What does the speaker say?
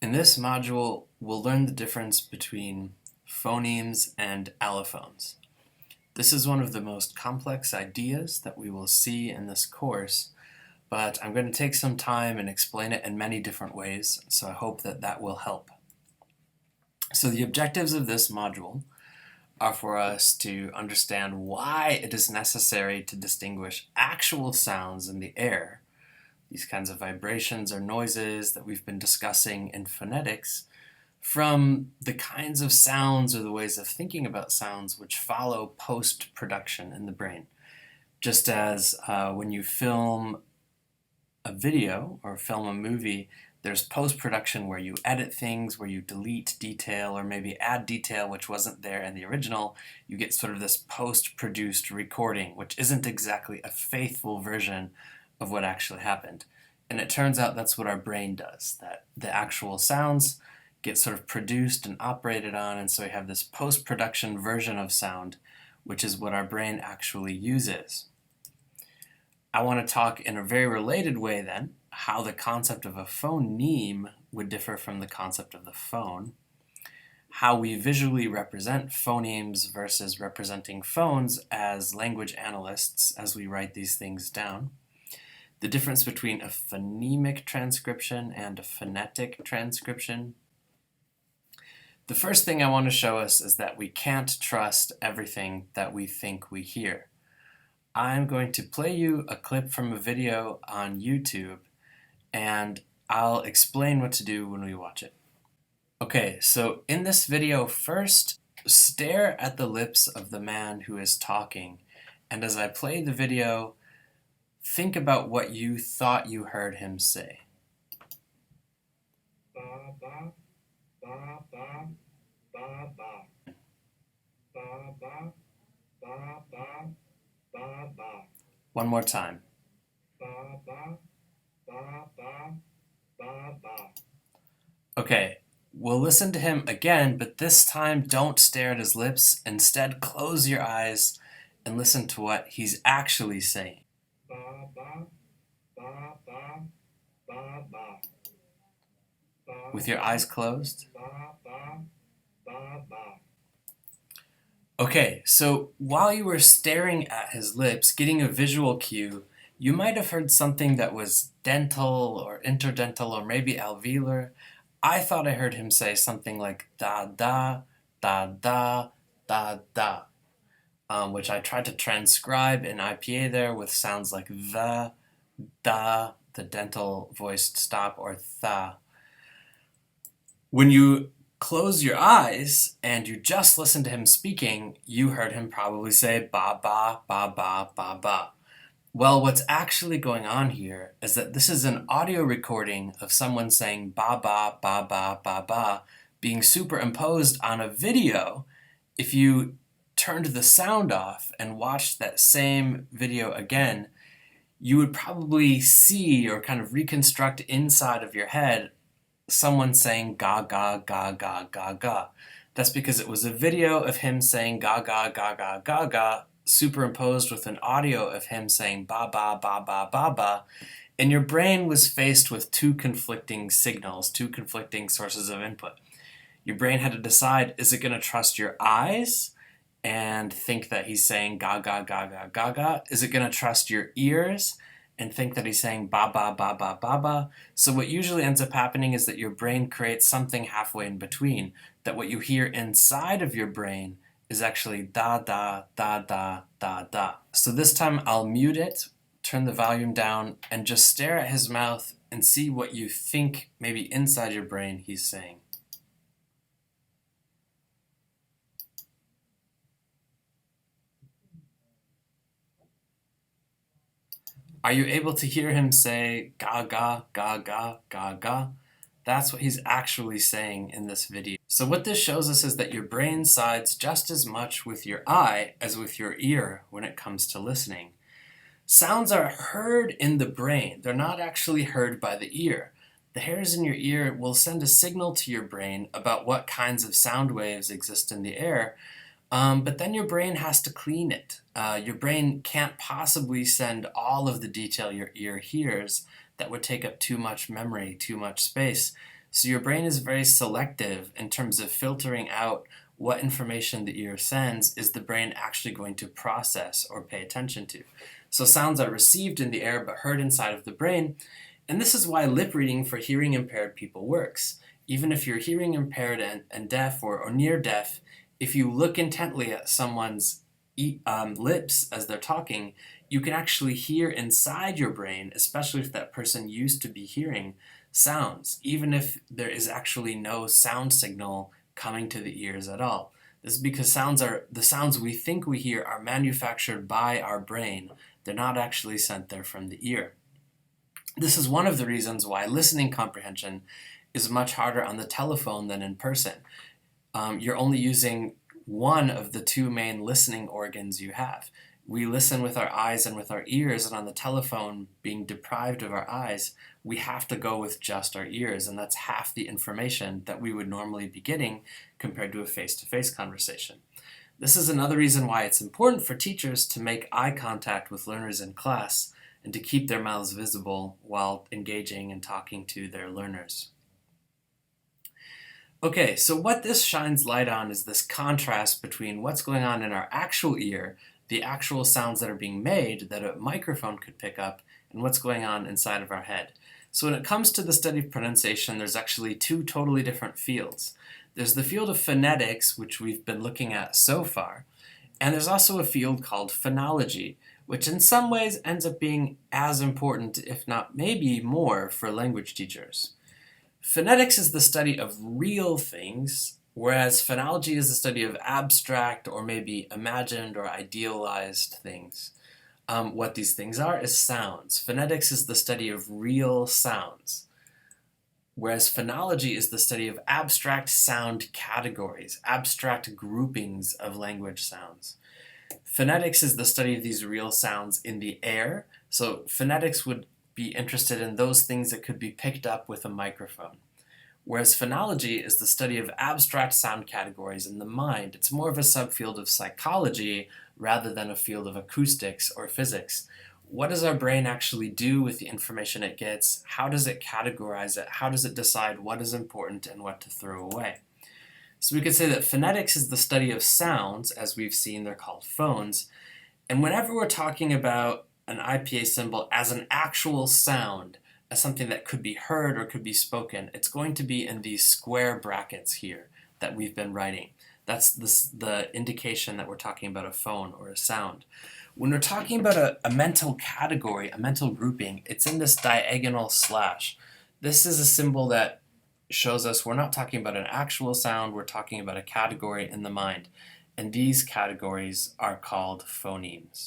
In this module, we'll learn the difference between phonemes and allophones. This is one of the most complex ideas that we will see in this course, but I'm going to take some time and explain it in many different ways, so I hope that that will help. So the objectives of this module are for us to understand why it is necessary to distinguish actual sounds in the air, these kinds of vibrations or noises that we've been discussing in phonetics, from the kinds of sounds or the ways of thinking about sounds which follow post-production in the brain. Just as when you film a video or film a movie, there's post-production where you edit things, where you delete detail or maybe add detail which wasn't there in the original. You get sort of this post-produced recording, which isn't exactly a faithful version of what actually happened. And it turns out that's what our brain does, that the actual sounds get sort of produced and operated on, and so we have this post-production version of sound, which is what our brain actually uses. I want to talk in a very related way then, how the concept of a phoneme would differ from the concept of the phone, how we visually represent phonemes versus representing phones as language analysts as we write these things down, the difference between a phonemic transcription and a phonetic transcription. The first thing I want to show us is that we can't trust everything that we think we hear. I'm going to play you a clip from a video on YouTube, and I'll explain what to do when we watch it. Okay, so in this video, first stare at the lips of the man who is talking, and as I play the video, think about what you thought you heard him say. Ba ba ba ba ba ba ba ba ba ba ba ba. One more time. Ba ba ba ba ba ba. Okay, we'll listen to him again, but this time don't stare at his lips. Instead, close your eyes and listen to what he's actually saying. Ba ba ba ba ba ba. With your eyes closed. Ba ba ba ba. Okay, so while you were staring at his lips, getting a visual cue, you might have heard something that was dental or interdental or maybe alveolar. I thought I heard him say something like da da, da da, da da, which I tried to transcribe in IPA there with sounds like the, da, the dental voiced stop, or tha. When you close your eyes and you just listen to him speaking, you heard him probably say ba ba ba ba ba ba. Well, what's actually going on here is that this is an audio recording of someone saying ba ba ba ba ba ba being superimposed on a video. If you turned the sound off and watched that same video again, you would probably see or kind of reconstruct inside of your head someone saying ga ga ga ga ga ga. That's because it was a video of him saying ga ga ga ga ga ga superimposed with an audio of him saying ba ba ba ba ba ba, and your brain was faced with two conflicting signals, two conflicting sources of input. Your brain had to decide, is it going to trust your eyes and think that he's saying ga ga ga ga ga ga? Is it going to trust your ears and think that he's saying ba ba ba ba ba ba? So what usually ends up happening is that your brain creates something halfway in between, that what you hear inside of your brain is actually da da da da da da. So this time I'll mute it, turn the volume down, and just stare at his mouth and see what you think maybe inside your brain he's saying. Are you able to hear him say ga ga ga ga ga ga? That's what he's actually saying in this video. So what this shows us is that your brain sides just as much with your eye as with your ear when it comes to listening. Sounds are heard in the brain. They're not actually heard by the ear. The hairs in your ear will send a signal to your brain about what kinds of sound waves exist in the air, but then your brain has to clean it. Your brain can't possibly send all of the detail your ear hears. That would take up too much memory, too much space. So your brain is very selective in terms of filtering out what information the ear sends is the brain actually going to process or pay attention to. So sounds are received in the air but heard inside of the brain, and this is why lip reading for hearing impaired people works. Even if you're hearing impaired and deaf or near deaf, if you look intently at someone's lips as they're talking, you can actually hear inside your brain, especially if that person used to be hearing sounds, even if there is actually no sound signal coming to the ears at all. This is because the sounds we think we hear are manufactured by our brain. They're not actually sent there from the ear. This is one of the reasons why listening comprehension is much harder on the telephone than in person. You're only using one of the two main listening organs you have. We listen with our eyes and with our ears, and on the telephone, being deprived of our eyes, we have to go with just our ears, and that's half the information that we would normally be getting compared to a face-to-face conversation. This is another reason why it's important for teachers to make eye contact with learners in class and to keep their mouths visible while engaging and talking to their learners. Okay, so what this shines light on is this contrast between what's going on in our actual ear, the actual sounds that are being made that a microphone could pick up, and what's going on inside of our head. So when it comes to the study of pronunciation, there's actually two totally different fields. There's the field of phonetics, which we've been looking at so far, and there's also a field called phonology, which in some ways ends up being as important, if not maybe more, for language teachers. Phonetics is the study of real things, whereas phonology is the study of abstract or maybe imagined or idealized things. What these things are is sounds. Phonetics is the study of real sounds, whereas phonology is the study of abstract sound categories, abstract groupings of language sounds. Phonetics is the study of these real sounds in the air, so phonetics would be interested in those things that could be picked up with a microphone. Whereas phonology is the study of abstract sound categories in the mind. It's more of a subfield of psychology rather than a field of acoustics or physics. What does our brain actually do with the information it gets? How does it categorize it? How does it decide what is important and what to throw away? So we could say that phonetics is the study of sounds. As we've seen, they're called phones. And whenever we're talking about an IPA symbol as an actual sound, as something that could be heard or could be spoken, it's going to be in these square brackets here that we've been writing. That's the indication that we're talking about a phone or a sound. When we're talking about a mental category, a mental grouping, it's in this diagonal slash. This is a symbol that shows us we're not talking about an actual sound, we're talking about a category in the mind. And these categories are called phonemes.